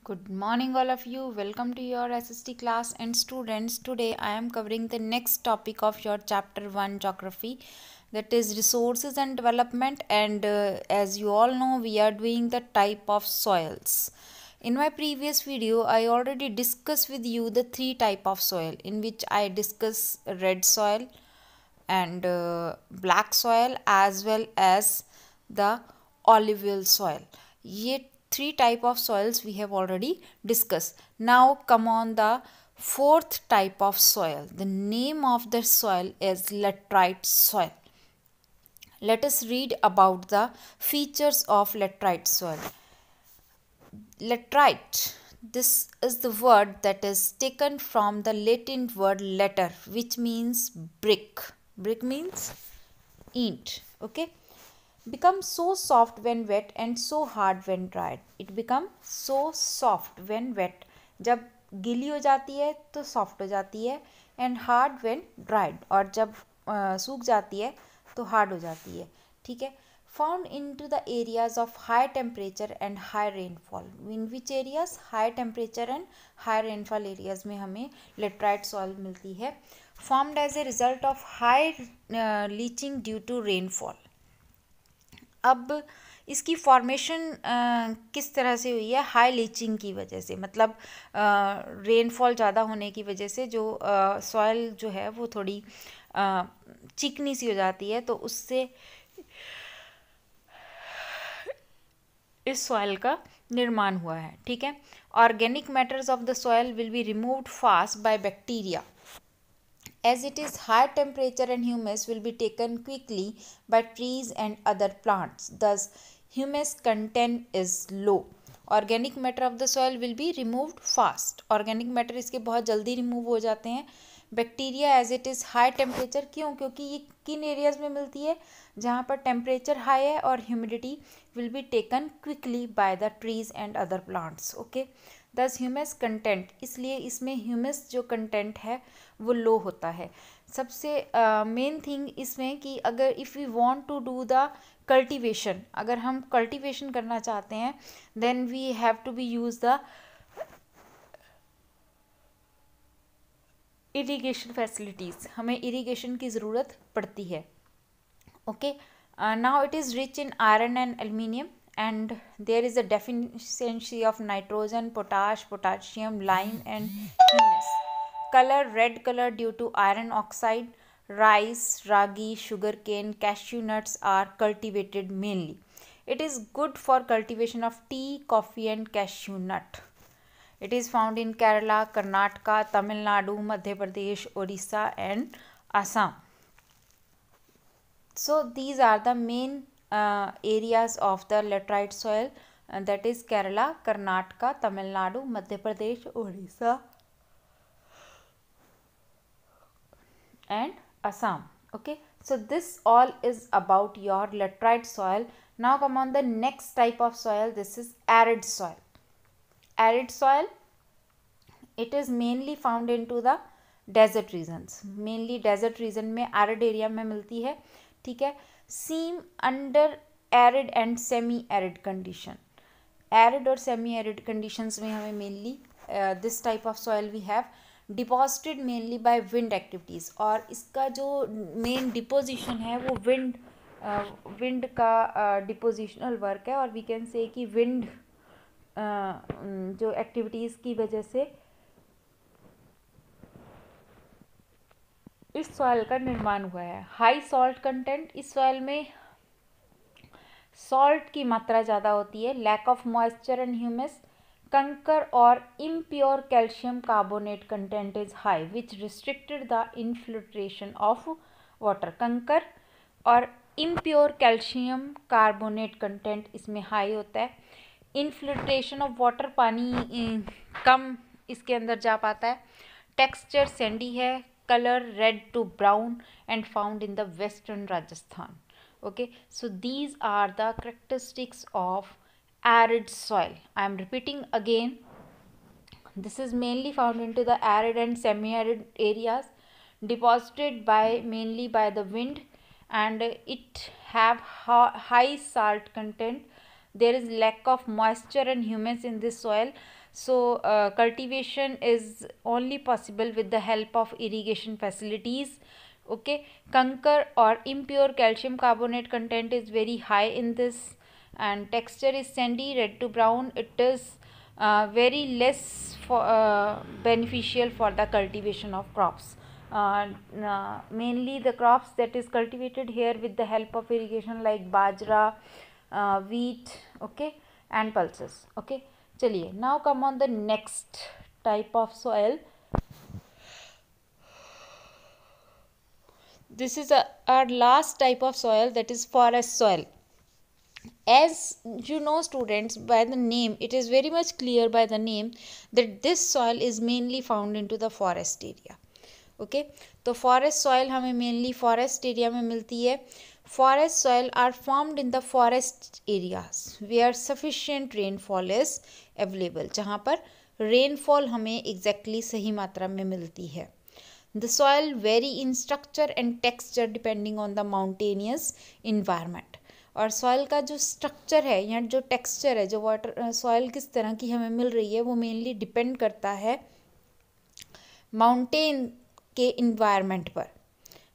Good morning, all of you. Welcome to your SST class and students. Today I am covering the next topic of your chapter 1 geography, that is resources and development. And as you all know, we are doing the type of soils. In my previous video, I already discussed with you the three type of soil, in which I discuss red soil and black soil as well as the alluvial soil. Ye three type of soils we have already discussed. Now come on the fourth type of soil. The name of the soil is laterite soil. Let us read about the features of laterite soil. Laterite, this is the word that is taken from the Latin word later, which means brick. Brick means int. Okay, becomes so soft when wet and so hard when dried. It becomes so soft when wet. जब गीली हो जाती है तो soft हो जाती है, and hard when dried, और जब सूख जाती है तो हार्ड हो जाती है. ठीक है. Found into the areas of high temperature and high rainfall. In which areas? High temperature and high rainfall areas में हमें लेटराइट सॉइल मिलती है. Formed as a result of high leaching due to rainfall. अब इसकी formation किस तरह से हुई है? हाई लीचिंग की वजह से, मतलब रेनफॉल ज़्यादा होने की वजह से जो सॉइल जो है वो थोड़ी चिकनी सी हो जाती है, तो उससे इस सॉइल का निर्माण हुआ है. ठीक है. Organic matters of the soil will be removed fast by bacteria. As it is, high temperature and humus will be taken quickly by trees and other plants. Thus, humus content is low. Organic matter of the soil will be removed fast. Organic matter इसके बहुत जल्दी remove हो जाते हैं. Bacteria as it is high temperature, क्यों? क्योंकि ये किन एरियाज में मिलती है? जहाँ पर टेम्परेचर हाई है और humidity will be taken quickly by the trees and other plants. Okay. दस ह्यूमस कंटेंट, इसलिए इसमें ह्यूमस जो कंटेंट है वो लो होता है. सबसे मेन थिंग इसमें कि अगर if we want to do the cultivation, अगर हम कल्टीवेशन करना चाहते हैं, then we have to be use the irrigation facilities. हमें इरिगेशन की ज़रूरत पड़ती है. Okay. Now it is rich in iron and aluminium, and there is a deficiency of nitrogen, potassium, lime and humus. Color red color due to iron oxide. Rice, ragi, sugarcane, cashew nuts are cultivated mainly. It is good for cultivation of tea, coffee and cashew nut. It is found in Kerala, Karnataka, Tamil Nadu, Madhya Pradesh, Orissa and Assam. So these are the main areas of the laterite soil, that is Kerala, Karnataka, Tamil Nadu, Madhya Pradesh, Orissa and Assam. Okay, so this all is about your laterite soil. Now come on the next type of soil. This is arid soil. Arid soil, it is mainly found into the desert regions. Mainly desert region में arid area में मिलती है. ठीक है. Seem under arid and semi arid condition. Arid और semi arid conditions में हमें mainly this type of soil we have deposited mainly by wind activities. और इसका जो main deposition है वो wind का depositional work है, और we can say कि wind जो activities की वजह से इस सॉइल का निर्माण हुआ है. हाई सॉल्ट कंटेंट, इस सॉइल में सॉल्ट की मात्रा ज़्यादा होती है. Lack of moisture and humus. Kankar और impure calcium carbonate content is high which restricted the infiltration of water. Kankar और इम्प्योर कैल्शियम कार्बोनेट कंटेंट इसमें हाई होता है. इनफिल्ट्रेशन ऑफ वाटर, पानी कम इसके अंदर जा पाता है. टेक्सचर सैंडी है. Color red to brown and found in the western Rajasthan. Okay, so these are the characteristics of arid soil. I am repeating again, this is mainly found into the arid and semi-arid areas, deposited mainly by the wind, and it have high salt content. there is lack of moisture and humus in this soil. So cultivation is only possible with the help of irrigation facilities. Okay, conker or impure calcium carbonate content is very high in this, and texture is sandy, red to brown. It is very less beneficial for the cultivation of crops. Mainly the crops that is cultivated here with the help of irrigation like bajra, wheat, okay, and pulses. Okay, chaliye, now come on the next type of soil. This is our last type of soil, that is forest soil. As you know students, by the name, it is very much clear by the name that this soil is mainly found into the forest area. ओके, तो forest soil हमें mainly forest area में मिलती है. Forest soil are formed in the forest areas where sufficient rainfall is available, जहाँ पर rainfall हमें exactly सही मात्रा में मिलती है. The soil very in structure and texture depending on the mountainous environment. और सॉइल का जो स्ट्रक्चर है या जो टेक्सचर है, जो वाटर सॉइल किस तरह की हमें मिल रही है, वो मेनली डिपेंड करता है माउंटेन के इन्वायरमेंट पर,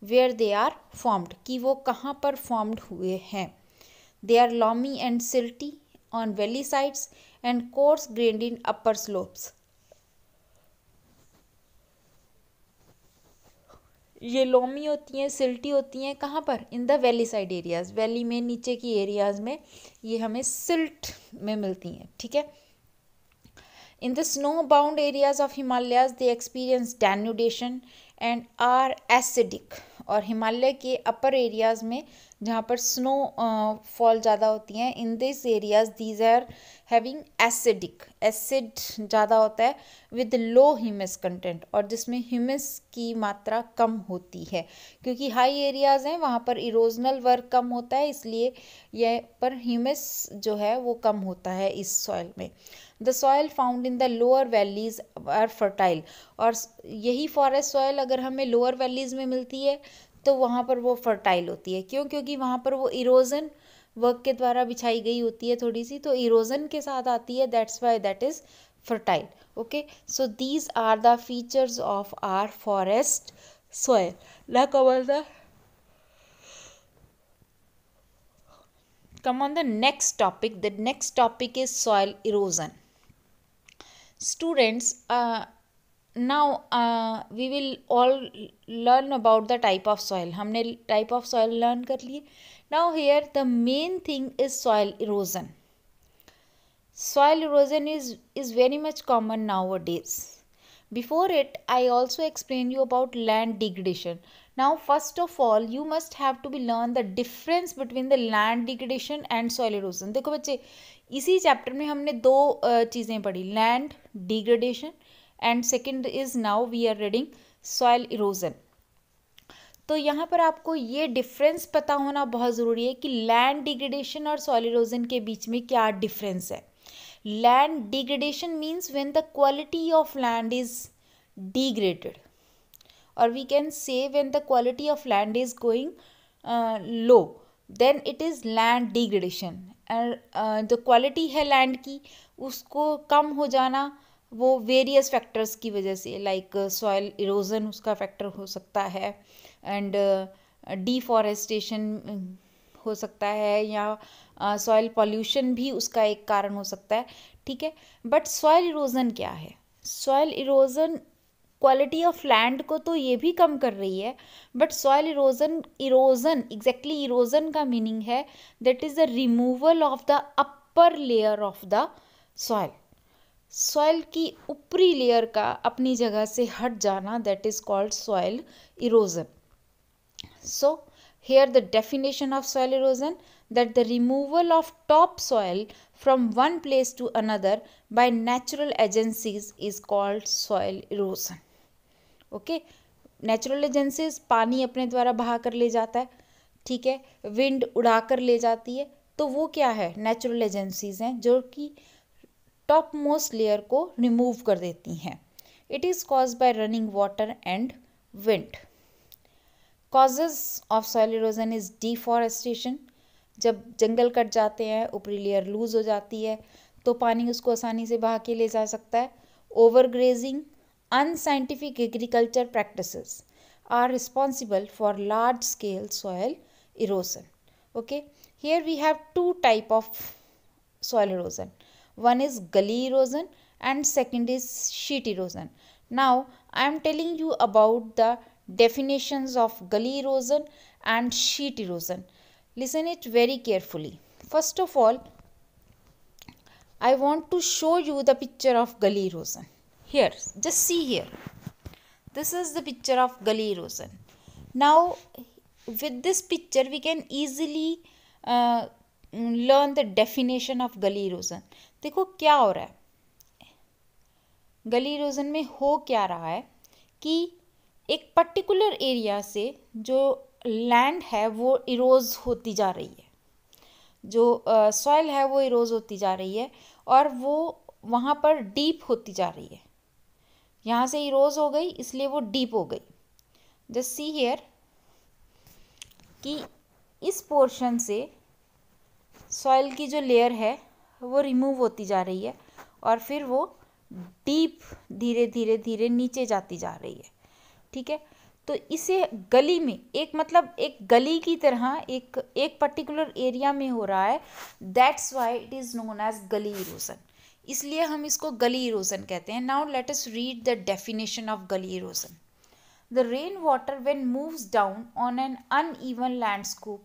वेयर दे आर फॉर्म्ड, कि वो कहाँ पर फॉर्म्ड हुए हैं. They are loamy and silty on valley sides and coarse grained in upper slopes. ये लॉमी होती हैं, सिल्टी होती हैं कहाँ पर, in the valley side areas. Valley में नीचे की एरियाज में ये हमें सिल्ट में मिलती हैं. ठीक है. In the snow-bound areas of Himalayas, they experience denudation and are acidic. और हिमालय के अपर एरियाज़ में जहाँ पर स्नो फॉल ज़्यादा होती हैं, in this areas these are having acidic, acid ज़्यादा होता है विद लो ह्यूमस कंटेंट, और जिसमें ह्यूमस की मात्रा कम होती है. क्योंकि हाई एरियाज़ हैं वहाँ पर इरोजनल वर्क कम होता है, इसलिए यह पर ह्यूमस जो है वो कम होता है इस सॉइल में. The soil found in the lower valleys are fertile. और यही फॉरेस्ट सॉइल अगर हमें लोअर वैलीज में मिलती है तो वहाँ पर वो फर्टाइल होती है. क्यों? क्योंकि वहाँ पर वो इरोजन वर्क के द्वारा बिछाई गई होती है थोड़ी सी, तो इरोजन के साथ आती है, that's why that is fertile. Okay, so these are the features of are forest soil. ना come on the next topic. The next topic is soil erosion. Students, now we will all learn about the type of soil. हमने type of soil learn कर लिए. Now here the main thing is soil erosion. Soil erosion is very much common nowadays. Before it, I also explained you about land degradation. Now first of all you must have to be learn the difference between the land degradation and soil erosion. देखो बच्चे, इसी chapter में हमने दो चीज़ें पढ़ी, land degradation and second is now we are reading soil erosion. तो यहाँ पर आपको ये डिफरेंस पता होना बहुत ज़रूरी है कि लैंड डिग्रेडेशन और सॉइल इरोजन के बीच में क्या डिफरेंस है. Land degradation means when the quality of land is degraded, or we can say when the quality of land is going low, then it is land degradation. जो quality है land की उसको कम हो जाना वो वेरियस फैक्टर्स की वजह से, लाइक सॉइल इरोजन उसका फैक्टर हो सकता है, एंड डिफॉरेस्टेशन हो सकता है, या सॉइल पॉल्यूशन भी उसका एक कारण हो सकता है. ठीक है. बट सॉइल इरोजन क्या है? Soil erosion quality of land को तो ये भी कम कर रही है, but soil erosion, erosion exactly erosion का मीनिंग है that is the removal of the upper layer of the soil. Soil की ऊपरी लेयर का अपनी जगह से हट जाना, that is called soil erosion. So here the definition of soil erosion, that the removal of topsoil from one place to another by natural agencies is called soil erosion. Okay, natural agencies, पानी अपने द्वारा बहा कर ले जाता है, ठीक है, विंड उड़ा कर ले जाती है, तो वो क्या है? नेचुरल एजेंसीज हैं जो कि टॉप मोस्ट लेयर को रिमूव कर देती हैं. It is caused by running water and wind. Causes of soil erosion is deforestation. जब जंगल कट जाते हैं, ऊपरी लेयर लूज हो जाती है, तो पानी उसको आसानी से बहा के ले जा सकता है। Over grazing, unscientific agriculture practices are responsible for large scale soil erosion. Okay, here we have two type of soil erosion. One is gully erosion and second is sheet erosion. Now I am telling you about the definitions of gully erosion and sheet erosion. Listen it very carefully. First of all, I want to show you the picture of gully erosion. Here, just see here. This is the picture of gully erosion. Now with this picture we can easily learn the definition of gully erosion. देखो क्या हो रहा है गली erosion में, हो क्या रहा है कि एक पर्टिकुलर एरिया से जो लैंड है वो इरोज होती जा रही है, जो सॉइल है वो इरोज होती जा रही है और वो वहाँ पर डीप होती जा रही है। यहाँ से इरोज हो गई इसलिए वो डीप हो गई। जस्ट सी हियर कि इस पोर्शन से सॉइल की जो लेयर है वो रिमूव होती जा रही है और फिर वो डीप धीरे धीरे धीरे नीचे जाती जा रही है। ठीक है, तो इसे गली में एक गली की तरह एक पर्टिकुलर एरिया में हो रहा है। That's why it is known as gully erosion, इसलिए हम इसको गली इरोजन कहते हैं। Now let us read the definition of gully erosion. The rain water when moves down on an uneven landscape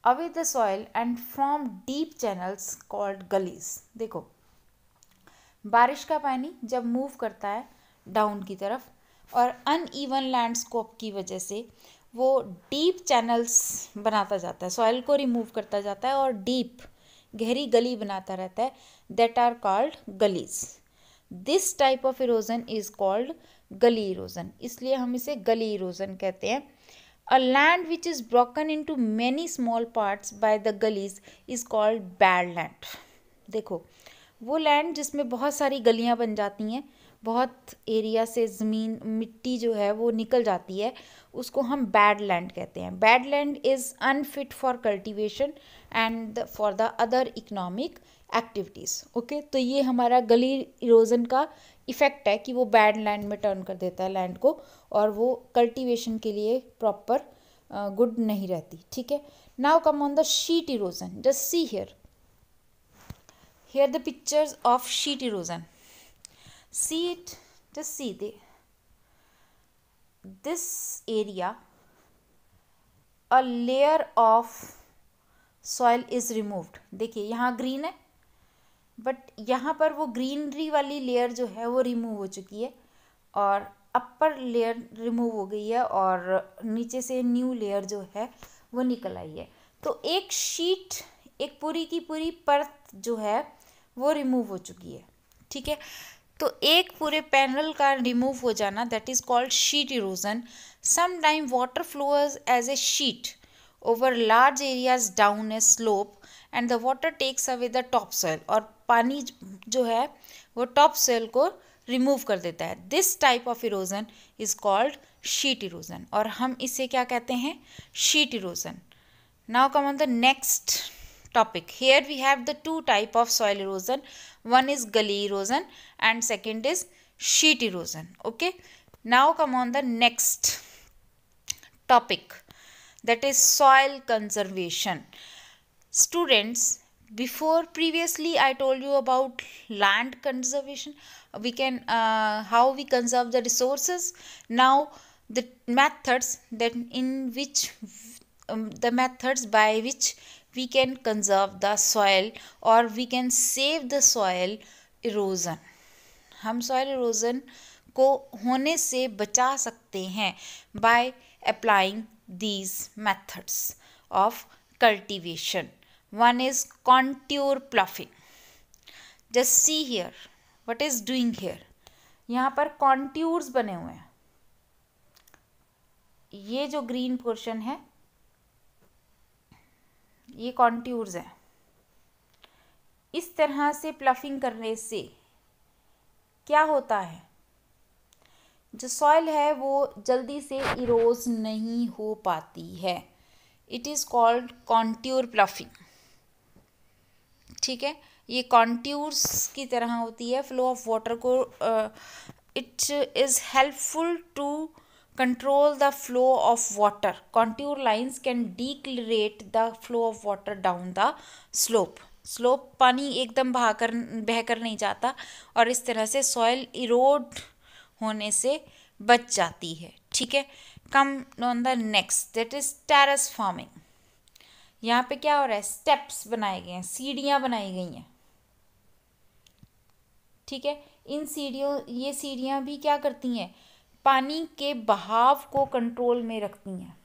away the soil and from deep channels called gullies. देखो, बारिश का पानी जब मूव करता है down की तरफ और अनइवन लैंडस्केप की वजह से वो डीप चैनल्स बनाता जाता है, सॉइल को रिमूव करता जाता है और डीप गहरी गली बनाता रहता है, that are called gullies. This type of erosion is called gully erosion, इसलिए हम इसे gully erosion कहते हैं। A land which is broken into many small parts by the gullies is called bad land. देखो, वो लैंड जिसमें बहुत सारी गलियां बन जाती हैं, बहुत एरिया से ज़मीन मिट्टी जो है वो निकल जाती है, उसको हम बैड लैंड कहते हैं। Bad land is unfit for cultivation and for the other economic activities. Okay, तो ये हमारा गली इरोजन का इफ़ेक्ट है कि वो बैड लैंड में टर्न कर देता है लैंड को और वो कल्टीवेशन के लिए प्रॉपर गुड नहीं रहती। ठीक है, now come on the sheet erosion. Just see here, here the pictures of sheet erosion. See it, just see this area, a layer of soil is removed. देखिए यहाँ ग्रीन है but यहाँ पर वो ग्रीनरी वाली लेयर जो है वो रिमूव हो चुकी है और अपर लेयर रिमूव हो गई है और नीचे से न्यू लेयर जो है वो निकल आई है। तो एक शीट, एक पूरी की पूरी परत जो है वो रिमूव हो चुकी है। ठीक है, तो एक पूरे पैनल का रिमूव हो जाना, that is called sheet erosion. Some time water flows as a sheet over large areas down a slope and the water takes away the top soil, और पानी जो है वो टॉप सॉइल को रिमूव कर देता है। This type of erosion is called sheet erosion, और हम इसे क्या कहते हैं? Sheet erosion. Now come on the next topic. Here we have the two type of soil erosion. One is gully erosion and second is sheet erosion. Okay, now come on the next topic, that is soil conservation. Students, previously I told you about land conservation. We can how we conserve the resources. Now the methods by which we can conserve the soil or we can save the soil erosion. हम soil erosion को होने से बचा सकते हैं by applying these methods of cultivation. One is contour ploughing. Just see here, what is doing here? यहाँ पर contours बने हुए हैं। ये जो green portion है ये कॉन्ट्यूर्स हैं। इस तरह से प्लफिंग करने से क्या होता है? जो सॉइल है वो जल्दी से इरोज नहीं हो पाती है। It is called contour ploughing. ठीक है, ये कॉन्ट्यूर्स की तरह होती है। फ्लो ऑफ वाटर को it is helpful to control the flow of water. Contour lines can decelerate the flow of water down the slope. Slope पानी एकदम बहकर नहीं जाता और इस तरह से सॉइल इरोड होने से बच जाती है। ठीक है, कम on the next, that is terrace farming. यहाँ पे क्या हो रहा है, स्टेप्स बनाए गए हैं, सीढ़ियाँ बनाई गई हैं। ठीक है, इन सीढ़ियों, ये सीढ़ियाँ भी क्या करती हैं, पानी के बहाव को कंट्रोल में रखती हैं।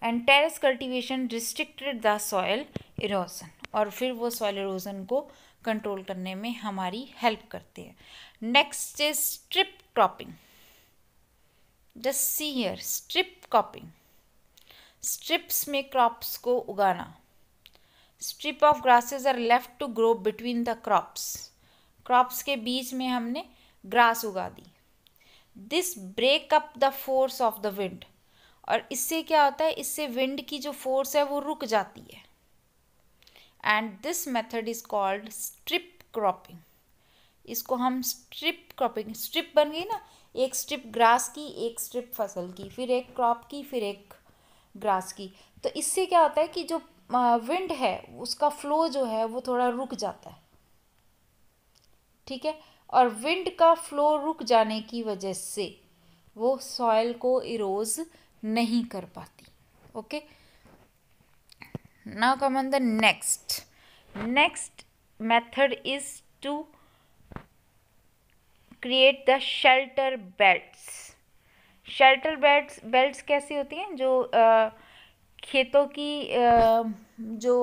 And terrace cultivation restricted the soil erosion, और फिर वो सॉइल इरोजन को कंट्रोल करने में हमारी हेल्प करते हैं। Next is strip cropping. Just see here, strip cropping, strips में क्रॉप्स को उगाना। Strip of grasses are left to grow between the crops. Crops के बीच में हमने ग्रास उगा दी। This break up the force of the wind, और इससे क्या होता है, इससे विंड की जो फोर्स है वो रुक जाती है। And this method is called strip cropping. इसको हम स्ट्रिप क्रॉपिंग, स्ट्रिप बन गई ना, एक स्ट्रिप ग्रास की, एक स्ट्रिप फसल की, फिर एक क्रॉप की, फिर एक ग्रास की। तो इससे क्या होता है कि जो विंड है उसका फ्लो जो है वो थोड़ा रुक जाता है। ठीक है, और विंड का फ्लो रुक जाने की वजह से वो सॉइल को इरोज नहीं कर पाती। Okay, now come on the next. Next method is to create the shelter belts. Shelter belts कैसी होती हैं, जो खेतों की जो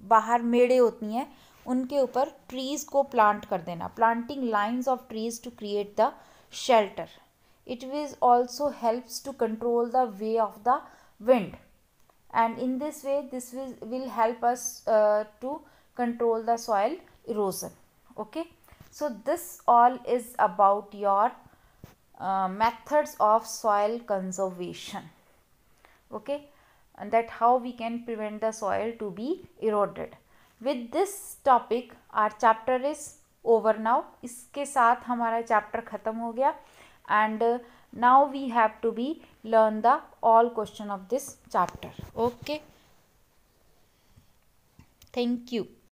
बाहर मेड़े होती हैं उनके ऊपर ट्रीज़ को प्लांट कर देना। Planting lines of trees to create the shelter. It will also helps to control the way of the wind, and in this way this will help us to control the soil erosion. Okay, so this all is about your methods of soil conservation. Okay, and that how we can prevent the soil to be eroded. With this topic our chapter is over now. इसके साथ हमारा chapter ख़त्म हो गया, and now we have to be learn the all question of this chapter. Okay, thank you.